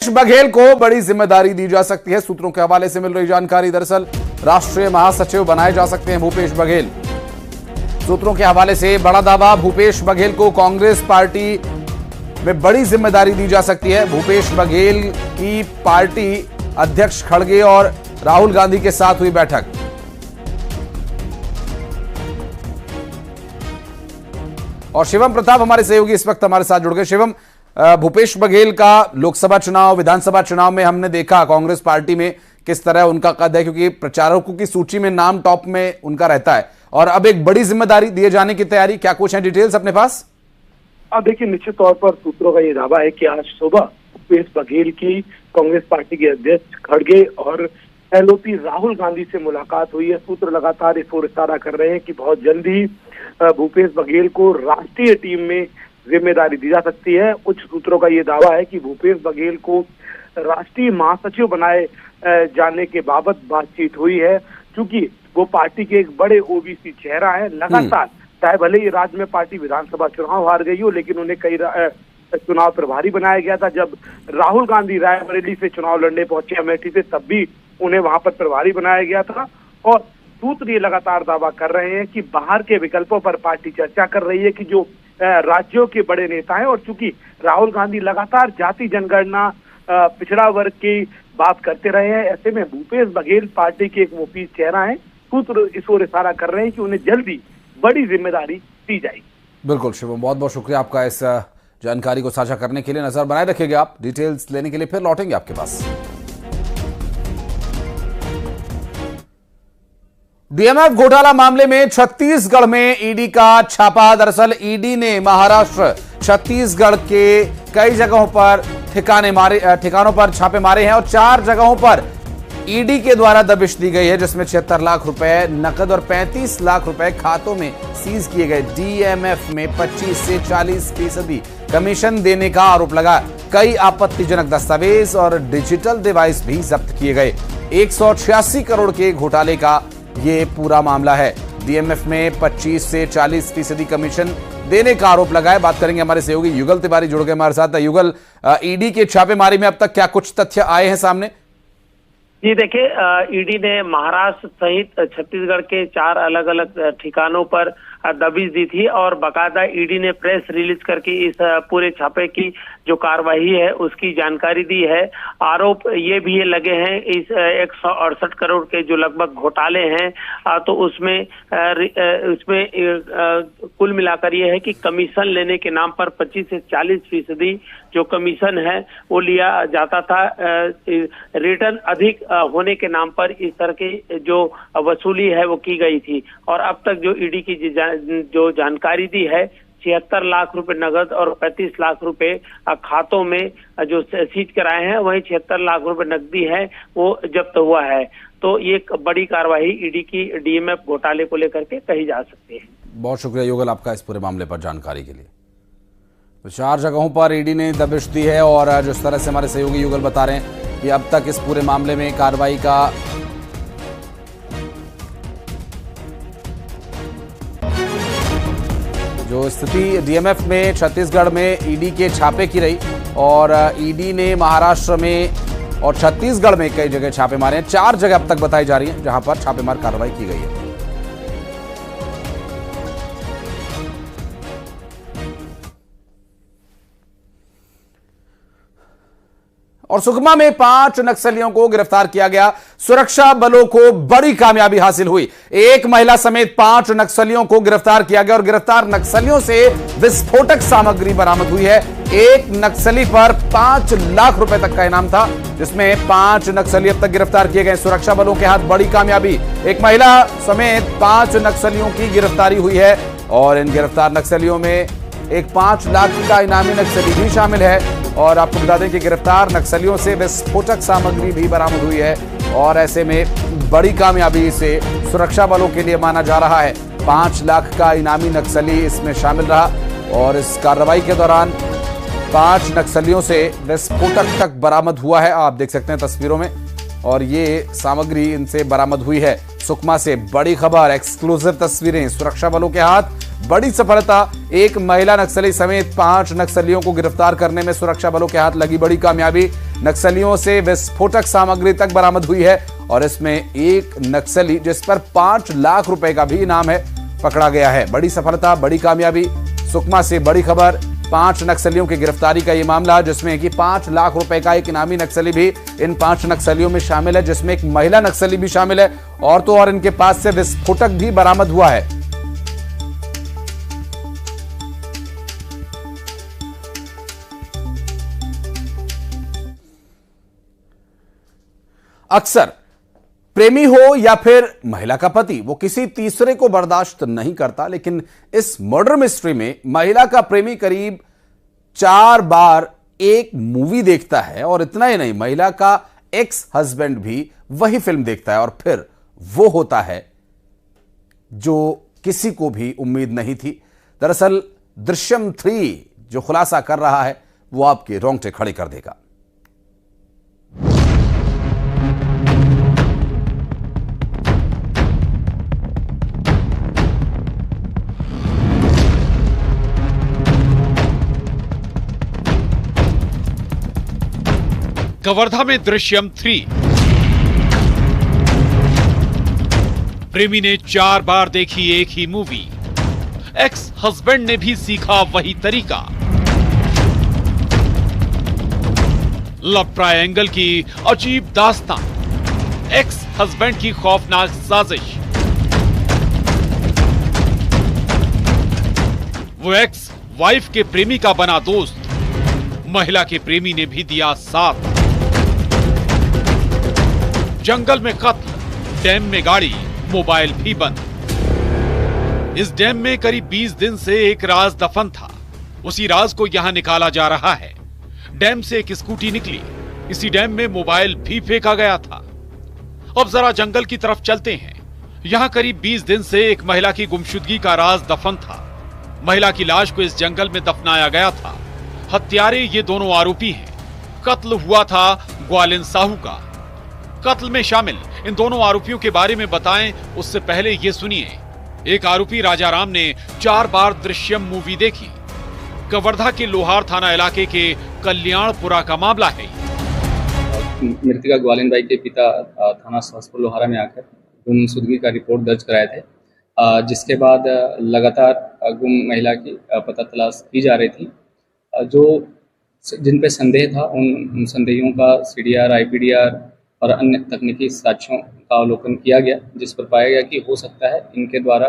बघेल को बड़ी जिम्मेदारी दी जा सकती है। सूत्रों के हवाले से मिल रही जानकारी, दरअसल राष्ट्रीय महासचिव बनाए जा सकते हैं भूपेश बघेल। सूत्रों के हवाले से बड़ा दावा, भूपेश बघेल को कांग्रेस पार्टी में बड़ी जिम्मेदारी दी जा सकती है। भूपेश बघेल की पार्टी अध्यक्ष खड़गे और राहुल गांधी के साथ हुई बैठक। और शिवम प्रताप हमारे सहयोगी इस वक्त हमारे साथ जुड़ गए। शिवम, भूपेश बघेल का लोकसभा चुनाव, विधानसभा चुनाव में हमने देखा कांग्रेस पार्टी में किस तरह उनका कद है, क्योंकि प्रचारकों की सूची में नाम टॉप में उनका रहता है, और अब एक बड़ी जिम्मेदारी दिए जाने की तैयारी। क्या कुछ है डिटेल्स अपने पास? अब देखिए, निश्चित तौर पर सूत्रों का ये दावा है कि आज सुबह भूपेश बघेल की कांग्रेस पार्टी के अध्यक्ष खड़गे और एलओपी राहुल गांधी से मुलाकात हुई है। सूत्र लगातार इस ओर इशारा कर रहे हैं कि बहुत जल्दी भूपेश बघेल को राष्ट्रीय टीम में जिम्मेदारी दी जा सकती है। उच्च सूत्रों का ये दावा है कि भूपेश बघेल को राष्ट्रीय महासचिव बनाए जाने के बाबत बातचीत हुई है, क्योंकि वो पार्टी के एक बड़े ओबीसी चेहरा है। लगातार चाहे भले ही राज्य में पार्टी विधानसभा चुनाव हार गई हो, लेकिन उन्हें कई चुनाव प्रभारी बनाया गया था। जब राहुल गांधी रायबरेली से चुनाव लड़ने पहुंचे अमेठी से, तब भी उन्हें वहां पर प्रभारी बनाया गया था। और सूत्र ये लगातार दावा कर रहे हैं कि बाहर के विकल्पों पर पार्टी चर्चा कर रही है कि जो राज्यों के बड़े नेता हैं, और चूंकि राहुल गांधी लगातार जाति जनगणना पिछड़ा वर्ग की बात करते रहे हैं, ऐसे में भूपेश बघेल पार्टी के एक मुफीद चेहरा है। सूत्र इस ओर इशारा कर रहे हैं कि उन्हें जल्दी बड़ी जिम्मेदारी दी जाएगी। बिल्कुल शिवम, बहुत बहुत शुक्रिया आपका इस जानकारी को साझा करने के लिए। नजर बनाए रखिएगा आप, डिटेल्स लेने के लिए फिर लौटेंगे आपके पास। डीएमएफ घोटाला मामले में छत्तीसगढ़ में ईडी का छापा। दरअसल ईडी ने महाराष्ट्र, छत्तीसगढ़ के कई जगहों पर ठिकानों पर छापे मारे हैं, और 4 जगहों पर ईडी के द्वारा दबिश दी गई है, जिसमें 76 लाख रुपए नकद और 35 लाख रुपए खातों में सीज किए गए। डीएमएफ में 25 से 40% कमीशन देने का आरोप लगा। कई आपत्तिजनक दस्तावेज और डिजिटल डिवाइस भी जब्त किए गए। 186 करोड़ के घोटाले का ये पूरा मामला है। डीएमएफ में 25 से 40% कमीशन देने का आरोप लगा है। बात करेंगे, हमारे सहयोगी युगल तिवारी जुड़ गए हमारे साथ। युगल, ईडी के छापेमारी में अब तक क्या कुछ तथ्य आए हैं सामने? जी देखिए, ईडी ने महाराष्ट्र सहित छत्तीसगढ़ के 4 अलग अलग ठिकानों पर दबिश दी थी, और बाकायदा ईडी ने प्रेस रिलीज करके इस पूरे छापे की जो कार्रवाई है उसकी जानकारी दी है। आरोप ये भी लगे हैं इस 168 करोड़ के जो लगभग घोटाले हैं, तो उसमें कुल मिलाकर ये है कि कमीशन लेने के नाम पर 25 से 40% जो कमीशन है वो लिया जाता था। रिटर्न अधिक होने के नाम पर इस तरह की जो वसूली है वो की गई थी। और अब तक जो ईडी की जो जानकारी दी है, 76 लाख रुपए नगद और 35 लाख रुपए खातों में जो सीज कराए हैं, वहीं 76 लाख रुपए नकदी है वो जब्त हुआ है। तो ये एक बड़ी कार्रवाई ईडी की डीएमएफ घोटाले को लेकर के कही जा सकती है। बहुत शुक्रिया युगल आपका इस पूरे मामले पर जानकारी के लिए। तो 4 जगहों पर ईडी ने दबिश दी है, और जिस तरह से हमारे सहयोगी युगल बता रहे हैं कि अब तक इस पूरे मामले में कार्रवाई का जो स्थिति डीएमएफ में छत्तीसगढ़ में ईडी के छापे की रही, और ईडी ने महाराष्ट्र में और छत्तीसगढ़ में कई जगह छापे मारे हैं। 4 जगह अब तक बताई जा रही हैं जहां पर छापेमार कार्रवाई की गई है। और सुकमा में 5 नक्सलियों को गिरफ्तार किया गया। सुरक्षा बलों को बड़ी कामयाबी हासिल हुई। एक महिला समेत 5 नक्सलियों को गिरफ्तार किया गया, और गिरफ्तार नक्सलियों से विस्फोटक सामग्री बरामद हुई है। एक नक्सली पर 5 लाख रुपए तक का इनाम था, जिसमें 5 नक्सली अब तक गिरफ्तार किए गए। सुरक्षा बलों के हाथ बड़ी कामयाबी, एक महिला समेत 5 नक्सलियों की गिरफ्तारी हुई है, और इन गिरफ्तार नक्सलियों में एक 5 लाख का इनामी नक्सली भी शामिल है। और आपको बता दें कि गिरफ्तार नक्सलियों से विस्फोटक सामग्री भी बरामद हुई है, और ऐसे में बड़ी कामयाबी से सुरक्षा बलों के लिए माना जा रहा है। 5 लाख का इनामी नक्सली इसमें शामिल रहा, और इस कार्रवाई के दौरान 5 नक्सलियों से विस्फोटक तक बरामद हुआ है। आप देख सकते हैं तस्वीरों में, और ये सामग्री इनसे बरामद हुई है। सुकमा से बड़ी खबर, एक्सक्लूसिव तस्वीरें। सुरक्षा बलों के हाथ बड़ी सफलता, एक महिला नक्सली समेत 5 नक्सलियों को गिरफ्तार करने में सुरक्षा बलों के हाथ लगी बड़ी कामयाबी। नक्सलियों से विस्फोटक सामग्री तक बरामद हुई है और इसमें एक नक्सली जिस पर 5 लाख रुपए का भी इनाम है पकड़ा गया है। बड़ी सफलता, बड़ी कामयाबी। सुकमा से बड़ी खबर, 5 नक्सलियों की गिरफ्तारी का यह मामला, जिसमें कि 5 लाख रुपए का एक इनामी नक्सली भी इन 5 नक्सलियों में शामिल है, जिसमें एक महिला नक्सली भी शामिल है और तो और इनके पास से विस्फोटक भी बरामद हुआ है। अक्सर प्रेमी हो या फिर महिला का पति, वो किसी तीसरे को बर्दाश्त नहीं करता, लेकिन इस मर्डर मिस्ट्री में महिला का प्रेमी करीब 4 बार एक मूवी देखता है और इतना ही नहीं, महिला का एक्स हस्बैंड भी वही फिल्म देखता है और फिर वो होता है जो किसी को भी उम्मीद नहीं थी। दरअसल दृश्यम 3 जो खुलासा कर रहा है वो आपके रोंगटे खड़े कर देगा। कवर्धा में दृश्यम 3। प्रेमी ने 4 बार देखी एक ही मूवी, एक्स हस्बैंड ने भी सीखा वही तरीका। लव ट्रायंगल की अजीब दास्तां, एक्स हस्बैंड की खौफनाक साजिश। वो एक्स वाइफ के प्रेमी का बना दोस्त, महिला के प्रेमी ने भी दिया साथ। जंगल में कत्ल, डैम में गाड़ी, मोबाइल भी बंद। इस डैम में करीब 20 दिन से एक राज दफन था, उसी राज को यहां निकाला जा रहा है। डैम से एक स्कूटी निकली, इसी डैम में मोबाइल भी फेंका गया था। अब जरा जंगल की तरफ चलते हैं। यहां करीब 20 दिन से एक महिला की गुमशुदगी का राज दफन था। महिला की लाश को इस जंगल में दफनाया गया था। हत्यारे ये दोनों आरोपी हैं। कत्ल हुआ था ग्वालिन साहू का। कत्ल में शामिल इन दोनों आरोपियों के बारे में बताएं उससे पहले ये सुनिए। एक आरोपी राजाराम ने 4 बार दृश्यम मूवी देखी। कवर्धा के लोहार थाना इलाके के कल्याणपुरा का मामला है। मृतका ग्वालिन बाई के पिता थाना सहसपुर लोहारा में आकर गुमशुदगी का रिपोर्ट दर्ज कराए थे, जिसके बाद लगातार गुम महिला की पता तलाश की जा रही थी। जो जिन पे संदेह था उन संदेहियों का CDR, IPDR और अन्य तकनीकी साक्ष्यों का अवलोकन किया गया, जिस पर पाया गया कि हो सकता है इनके द्वारा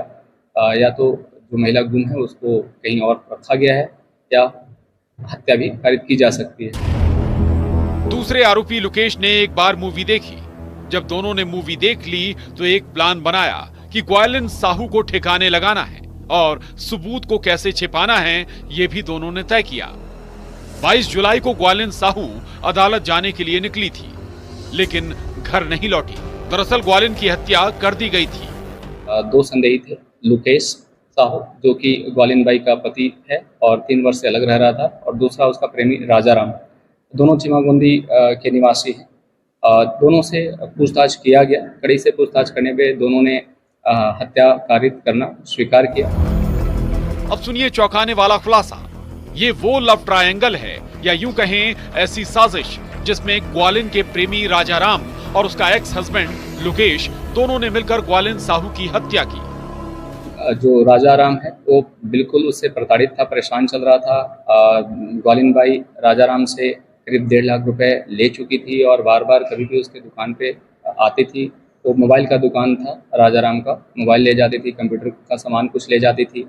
या तो जो महिला गुम है उसको कहीं और रखा गया है या हत्या भी कारित की जा सकती है। दूसरे आरोपी लुकेश ने एक बार मूवी देखी। जब दोनों ने मूवी देख ली तो एक प्लान बनाया कि ग्वालिन साहू को ठिकाने लगाना है और सबूत को कैसे छिपाना है, ये भी दोनों ने तय किया। 22 जुलाई को ग्वालिन साहू अदालत जाने के लिए निकली थी, लेकिन घर नहीं लौटी। दरअसल ग्वालिन की हत्या कर दी गई थी। 2 संदेही थे, लुकेश साहू जो कि ग्वालिन बाई का पति है और 3 वर्ष से अलग रह रहा था, और दूसरा उसका प्रेमी राजाराम। दोनों चिमागोंदी के निवासी हैं। दोनों से पूछताछ किया गया। कड़ी से पूछताछ करने पे दोनों ने हत्या कारित करना स्वीकार किया। अब सुनिए चौंकाने वाला खुलासा। ये वो लव ट्रायंगल है या यूं कहें ऐसी साजिश जिसमें ग्वालिन के प्रेमी राजाराम और उसका एक्स हस्बैंड लुकेश दोनों ने मिलकर ग्वालिन साहू की हत्या की। जो राजाराम है वो बिल्कुल उससे प्रताड़ित था, परेशान चल रहा था। ग्वालिन बाई राजाराम से करीब 1.5 लाख रुपए ले चुकी थी और बार बार कभी भी उसके दुकान पे आती थी। तो मोबाइल का दुकान था राजाराम का, मोबाइल ले जाती थी, कंप्यूटर का सामान कुछ ले जाती थी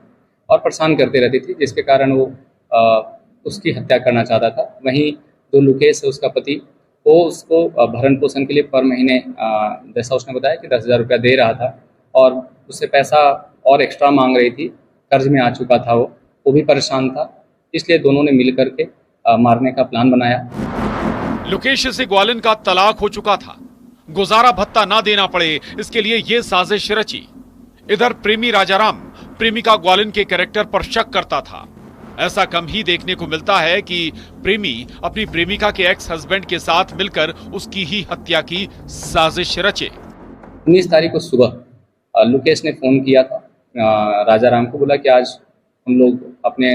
और परेशान करती रहती थी, जिसके कारण वो उसकी हत्या करना चाहता था। वहीं जो लुकेश है उसका पति, वो उसको भरण पोषण के लिए पर महीने जैसा उसने बताया कि 10,000 रुपया दे रहा था और उससे पैसा और एक्स्ट्रा मांग रही थी। कर्ज में आ चुका था, वो भी परेशान था, इसलिए दोनों ने मिल करके मारने का प्लान बनाया। लुकेश से ग्वालिन का तलाक हो चुका था, गुजारा भत्ता ना देना पड़े इसके लिए ये साजिश रची। इधर प्रेमी राजाराम प्रेमिका ग्वालिन के कैरेक्टर पर शक करता था। ऐसा कम ही देखने को मिलता है कि प्रेमी अपनी प्रेमिका के एक्स हस्बैंड के साथ मिलकर उसकी ही हत्या की साजिश रचे। 19 तारीख को सुबह लुकेश ने फोन किया था राजा राम को बोला कि आज हम लोग अपने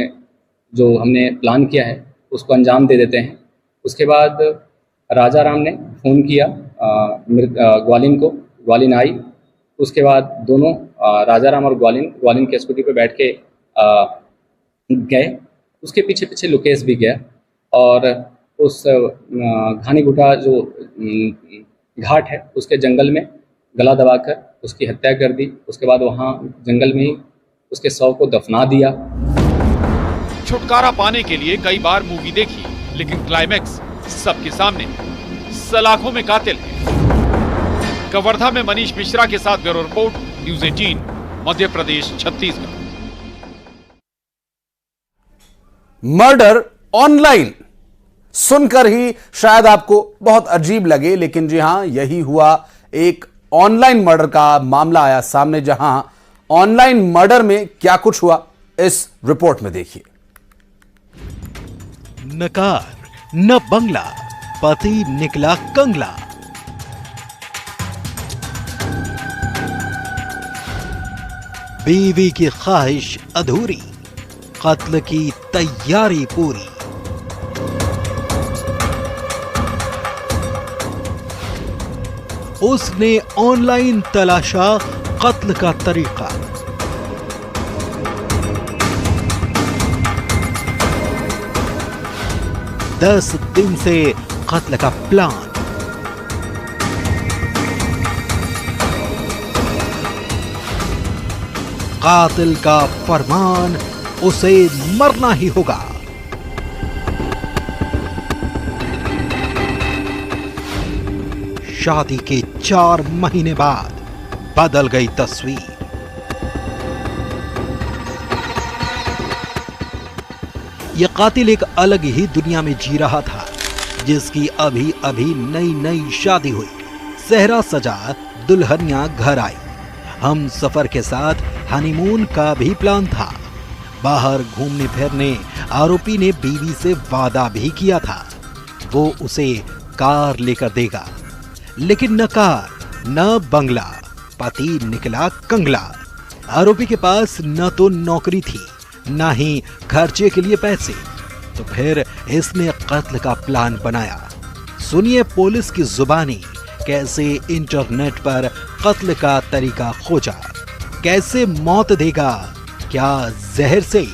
जो हमने प्लान किया है उसको अंजाम दे देते हैं। उसके बाद राजा राम ने फ़ोन किया ग्वालिन को, ग्वालिन आई। उसके बाद दोनों राजा राम और ग्वालिन के स्कूटी पे बैठ के गए। उसके पीछे पीछे लुकेश भी गया और उस घानीघुटा जो घाट है उसके जंगल में गला दबाकर उसकी हत्या कर दी। उसके बाद वहाँ जंगल में ही उसके शव को दफना दिया। छुटकारा पाने के लिए कई बार मूवी देखी, लेकिन क्लाइमैक्स सबके सामने, सलाखों में कातिल है। कवर्धा में मनीष मिश्रा के साथ bureau report, news 18, Madhya Pradesh, Chhattisgarh. Murder online सुनकर ही शायद आपको बहुत अजीब लगे, लेकिन जी हां, यही हुआ। एक ऑनलाइन मर्डर का मामला आया सामने, जहां ऑनलाइन मर्डर में क्या कुछ हुआ इस रिपोर्ट में देखिए। न कार न बंगला, पति निकला कंगला। बीवी की ख्वाहिश अधूरी, कत्ल की तैयारी पूरी। उसने ऑनलाइन तलाशा कत्ल का तरीका। दस दिन से कत्ल का प्लान। कातिल का फरमान, उसे मरना ही होगा। शादी के 4 महीने बाद बदल गई तस्वीर। यह कातिल एक अलग ही दुनिया में जी रहा था, जिसकी अभी अभी नई शादी हुई। सेहरा सजा, दुल्हनियां घर आई। हम सफर के साथ हनीमून का भी प्लान था। बाहर घूमने फिरने आरोपी ने बीवी से वादा भी किया था, वो उसे कार लेकर देगा। लेकिन न कार न बंगला, पति निकला कंगला। आरोपी के पास न तो नौकरी थी, ना ही खर्चे के लिए पैसे। तो फिर इसने कत्ल का प्लान बनाया। सुनिए पुलिस की जुबानी, कैसे इंटरनेट पर कत्ल का तरीका खोजा, कैसे मौत देगा, क्या जहर से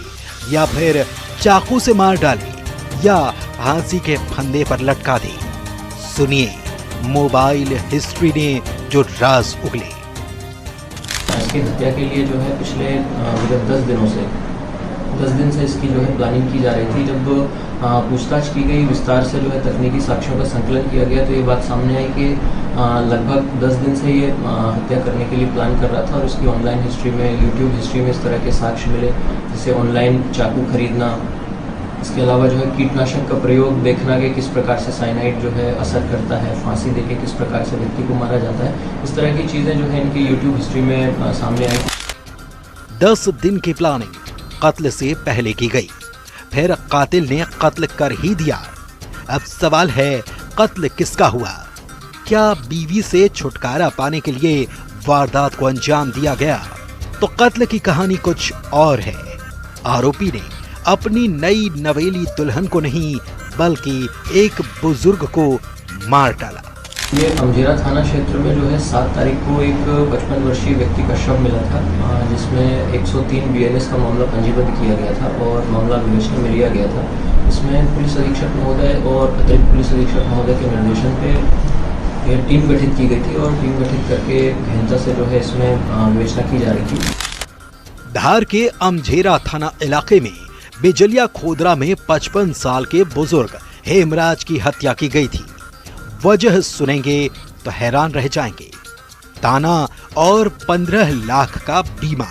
या फिर चाकू से मार डाले या फांसी के फंदे पर लटका दे। सुनिए मोबाइल हिस्ट्री ने जो राज उगले। इसकी हत्या के लिए जो है पिछले विगत 10 दिन से इसकी जो है प्लानिंग की जा रही थी। जब पूछताछ की गई, विस्तार से जो है तकनीकी साक्ष्यों का संकलन किया गया, तो ये बात सामने आई कि लगभग 10 दिन से ये हत्या करने के लिए प्लान कर रहा था। और उसकी ऑनलाइन हिस्ट्री में, यूट्यूब हिस्ट्री में इस तरह के साक्ष्य मिले, जैसे ऑनलाइन चाकू खरीदना, इसके अलावा जो है कीटनाशक का प्रयोग देखना कि किस प्रकार से साइनाइड जो है असर करता है, फांसी देके किस प्रकार से व्यक्ति को मारा जाता है। इस तरह की चीज़ें जो है इनकी यूट्यूब हिस्ट्री में सामने आई। 10 दिन की प्लानिंग कत्ल से पहले की गई, फिर कातिल ने कत्ल कर ही दिया। अब सवाल है, कत्ल किसका हुआ? क्या बीवी से छुटकारा पाने के लिए वारदात को अंजाम दिया गया? तो कत्ल की कहानी कुछ और है। आरोपी ने अपनी नई नवेली दुल्हन को नहीं, बल्कि एक बुजुर्ग को मार डाला। ये अमझेरा थाना क्षेत्र में जो है 7 तारीख को एक 55 वर्षीय व्यक्ति का शव मिला था, जिसमें 103 BNS का मामला पंजीबद्ध किया गया था और मामला विवेचना में लिया गया था। इसमें पुलिस अधीक्षक महोदय और अतिरिक्त पुलिस अधीक्षक महोदय के निर्देशन पे टीम गठित की गई थी और टीम गठित करके गहनता से जो है इसमें विवेचना की जा रही थी। धार के अमझेरा थाना इलाके में बिजलिया खोदरा में 55 साल के बुजुर्ग हेमराज की हत्या की गई थी। वजह सुनेंगे तो हैरान रह जाएंगे। ताना और 15 लाख का बीमा,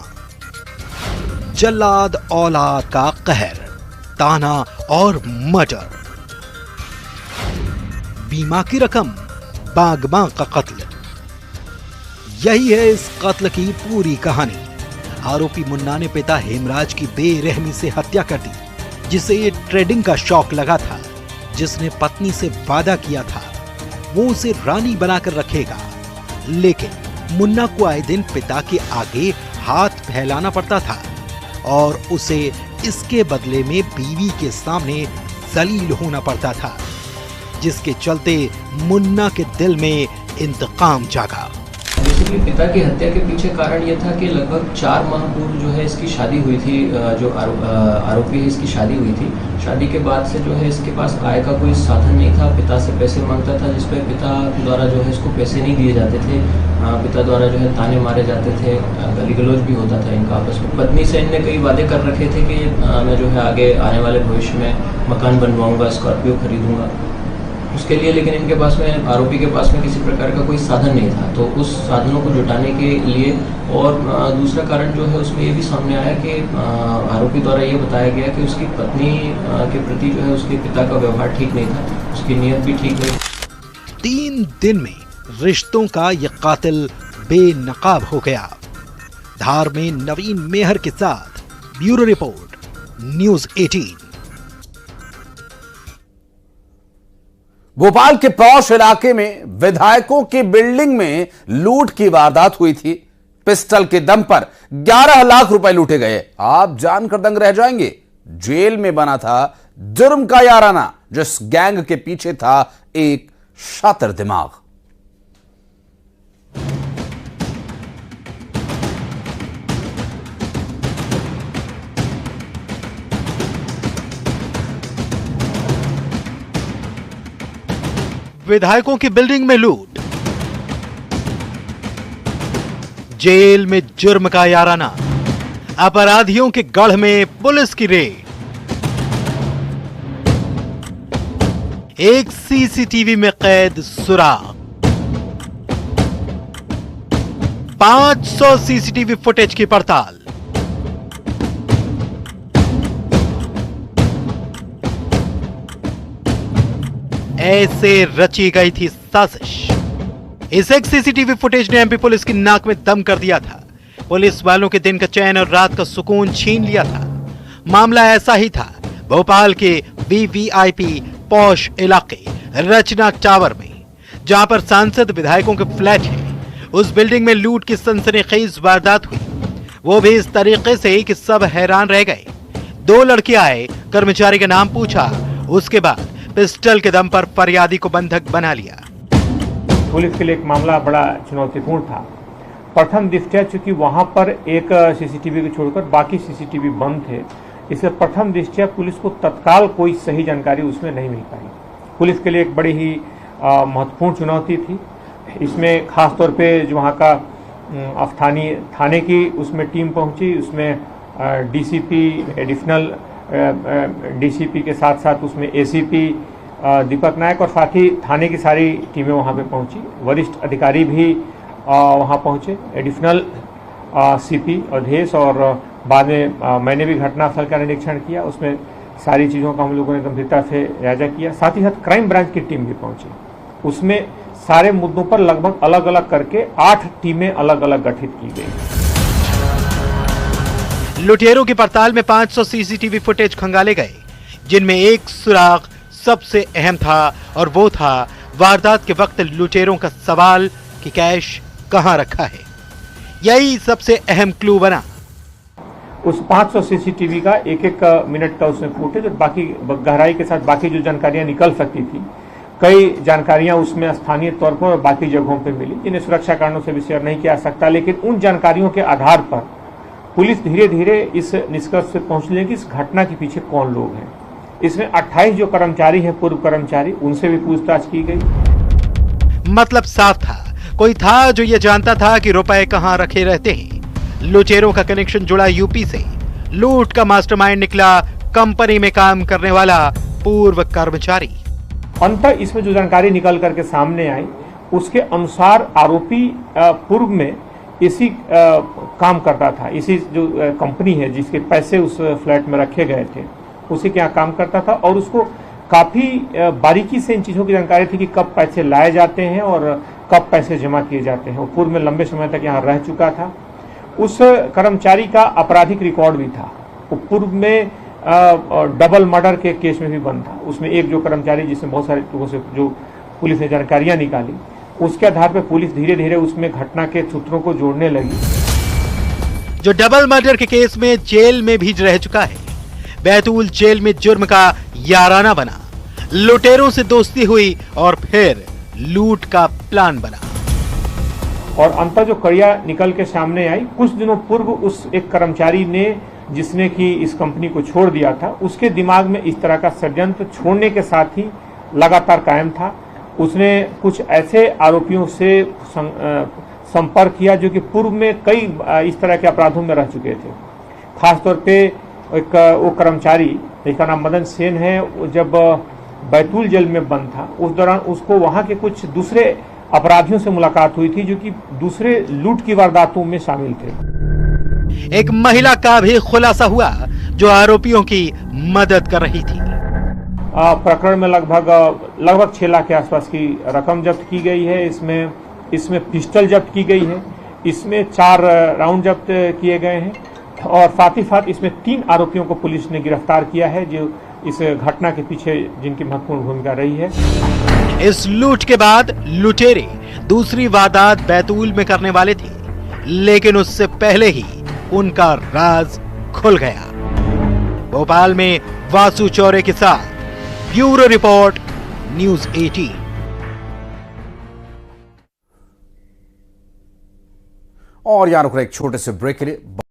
जल्लाद औलाद का कहर, ताना और मर्डर, बीमा की रकम, बागबां का कत्ल। यही है इस कत्ल की पूरी कहानी। आरोपी मुन्ना ने पिता हेमराज की बेरहमी से हत्या कर दी, जिसे ट्रेडिंग का शौक लगा था। जिसने पत्नी से वादा किया था वो उसे रानी बनाकर रखेगा, लेकिन मुन्ना को आए दिन पिता के आगे हाथ फैलाना पड़ता था और उसे इसके बदले में बीवी के सामने जलील होना पड़ता था, जिसके चलते मुन्ना के दिल में इंतकाम जागा। बेसिकली पिता की हत्या के पीछे कारण ये था कि लगभग 4 माह पूर्व जो है इसकी शादी हुई थी, जो आरोपी है इसकी शादी हुई थी। शादी के बाद से जो है इसके पास आय का कोई साधन नहीं था, पिता से पैसे मांगता था, जिसपे पिता द्वारा जो है इसको पैसे नहीं दिए जाते थे, पिता द्वारा जो है ताने मारे जाते थे, गाली गलौज भी होता था इनका आपस में। पत्नी से इनने कई वादे कर रखे थे कि मैं जो है आगे आने वाले भविष्य में मकान बनवाऊंगा, स्कॉर्पियो खरीदूंगा उसके लिए, लेकिन इनके पास में, आरोपी के पास में किसी प्रकार का कोई साधन नहीं था। तो उस साधनों को जुटाने के लिए, और दूसरा कारण जो है उसमें ये भी सामने आया कि आरोपी द्वारा ये बताया गया कि उसकी पत्नी के प्रति जो है उसके पिता का व्यवहार ठीक नहीं था, उसकी नीयत भी ठीक नहीं। 3 दिन में रिश्तों का ये कातिल बेनकाब हो गया। धार में नवीन मेहर के साथ ब्यूरो रिपोर्ट, न्यूज़ 18। भोपाल के पौष इलाके में विधायकों की बिल्डिंग में लूट की वारदात हुई थी। पिस्टल के दम पर 11 लाख रुपए लूटे गए। आप जानकर दंग रह जाएंगे। जेल में बना था जुर्म का याराना, जिस गैंग के पीछे था एक शातिर दिमाग। विधायकों की बिल्डिंग में लूट, जेल में जुर्म का याराना, अपराधियों के गढ़ में पुलिस की रेड। एक सीसीटीवी में कैद सुराग, 500 सीसीटीवी फुटेज की पड़ताल। ऐसे रची गई थी साजिश। इस एक सीसीटीवी फुटेज ने एमपी पुलिस की नाक में दम कर दिया था। पुलिस वालों के दिन का चैन और रात का सुकून छीन लिया था। मामला ऐसा ही था भोपाल के वीवीआईपी पौष इलाके रचना टावर में, जहां पर सांसद विधायकों के फ्लैट है। उस बिल्डिंग में लूट की सनसनीखेज वारदात हुई, वो भी इस तरीके से कि सब हैरान रह गए। 2 लड़के आए, कर्मचारी का नाम पूछा, उसके बाद पिस्टल के दम पर फरियादी को बंधक बना लिया। पुलिस के लिए एक मामला बड़ा चुनौतीपूर्ण था। प्रथम दृष्टया चूंकि वहां पर एक सीसीटीवी को छोड़कर बाकी सीसीटीवी बंद थे, इसलिए प्रथम दृष्टया पुलिस को तत्काल कोई सही जानकारी उसमें नहीं मिल पाई। पुलिस के लिए एक बड़ी ही महत्वपूर्ण चुनौती थी। इसमें खास तौर पे जो वहाँ का स्थानीय थाने की उसमें टीम पहुंची, उसमें डीसीपी, एडिशनल डीसीपी के साथ साथ उसमें एसीपी दीपक नायक और साथ ही थाने की सारी टीमें वहां पे पहुंची। वरिष्ठ अधिकारी भी वहां पहुंचे, एडिशनल सीपी अवधेश, और बाद में मैंने भी घटनास्थल का निरीक्षण किया। उसमें सारी चीज़ों का हम लोगों ने गंभीरता से जायजा किया। साथ ही साथ क्राइम ब्रांच की टीम भी पहुंची। उसमें सारे मुद्दों पर लगभग अलग अलग करके 8 टीमें अलग अलग गठित की गई। लुटेरों की पड़ताल में 500 सीसीटीवी फुटेज खंगाले गए, जिनमें एक सुराग सबसे अहम था, और वो था वारदात के वक्त लुटेरों का सवाल कि कैश कहां रखा है। यही सबसे अहम क्लू बना। उस 500 सीसीटीवी का एक मिनट का उसमें फुटेज और बाकी गहराई के साथ बाकी जो जानकारियां निकल सकती थी, कई जानकारियां उसमें स्थानीय तौर पर और बाकी जगहों पर मिली, जिन्हें सुरक्षा कारणों से भी शेयर नहीं किया जा सकता। लेकिन उन जानकारियों के आधार पर पुलिस धीरे धीरे इस निष्कर्ष पे पहुंच रही है कि इस घटना के पीछे कौन लोग हैं। इसमें 28 जो कर्मचारी हैं, पूर्व कर्मचारी, उनसे भी पूछताछ की गई। मतलब साफ था, कोई था जो ये जानता था कि रुपए कहां रखे रहते हैं। लुटेरों का कनेक्शन जुड़ा यूपी से। लूट का मास्टरमाइंड निकला कंपनी में काम करने वाला पूर्व कर्मचारी। अंततः इसमें जो जानकारी निकल करके सामने आई, उसके अनुसार आरोपी पूर्व में इसी काम करता था। इसी जो कंपनी है जिसके पैसे उस फ्लैट में रखे गए थे, उसी के यहाँ काम करता था, और उसको काफी बारीकी से इन चीजों की जानकारी थी कि कब पैसे लाए जाते हैं और कब पैसे जमा किए जाते हैं। वो पूर्व में लंबे समय तक यहाँ रह चुका था। उस कर्मचारी का आपराधिक रिकॉर्ड भी था। वो पूर्व में डबल मर्डर के केस में भी बंद था। उसमें एक जो कर्मचारी जिसमें बहुत सारे लोगों से जो पुलिस ने जानकारियां निकाली, उसके आधार पर पुलिस धीरे धीरे उसमें घटना के सूत्रों को जोड़ने लगी। जो डबल मर्डर के केस में जेल में भी रह चुका है। बैतूल जेल में जुर्म का याराना बना, लुटेरों से दोस्ती हुई और फिर लूट का प्लान बना। और अंतर जो कड़िया निकल के सामने आई, कुछ दिनों पूर्व उस एक कर्मचारी ने जिसने कि इस कंपनी को छोड़ दिया था, उसके दिमाग में इस तरह का षड्यंत्र छोड़ने के साथ ही लगातार कायम था। उसने कुछ ऐसे आरोपियों से संपर्क किया जो कि पूर्व में कई इस तरह के अपराधों में रह चुके थे। खासतौर पे एक वो कर्मचारी जिसका नाम मदन सेन है, जब बैतूल जेल में बंद था उस दौरान उसको वहां के कुछ दूसरे अपराधियों से मुलाकात हुई थी जो कि दूसरे लूट की वारदातों में शामिल थे। एक महिला का भी खुलासा हुआ जो आरोपियों की मदद कर रही थी। प्रकरण में लगभग 6 लाख के आसपास की रकम जब्त की गई है। इसमें पिस्टल जब्त की गई है, इसमें 4 राउंड जब्त किए गए हैं और साथ ही साथ इसमें 3 आरोपियों को पुलिस ने गिरफ्तार किया है जो इस घटना के पीछे जिनकी महत्वपूर्ण भूमिका रही है। इस लूट के बाद लुटेरे दूसरी वारदात बैतूल में करने वाले थे, लेकिन उससे पहले ही उनका राज खुल गया। भोपाल में वासु चौरे के साथ ब्यूरो रिपोर्ट, न्यूज़ 18। और यहां रुक रहे एक छोटे से ब्रेक के लिए।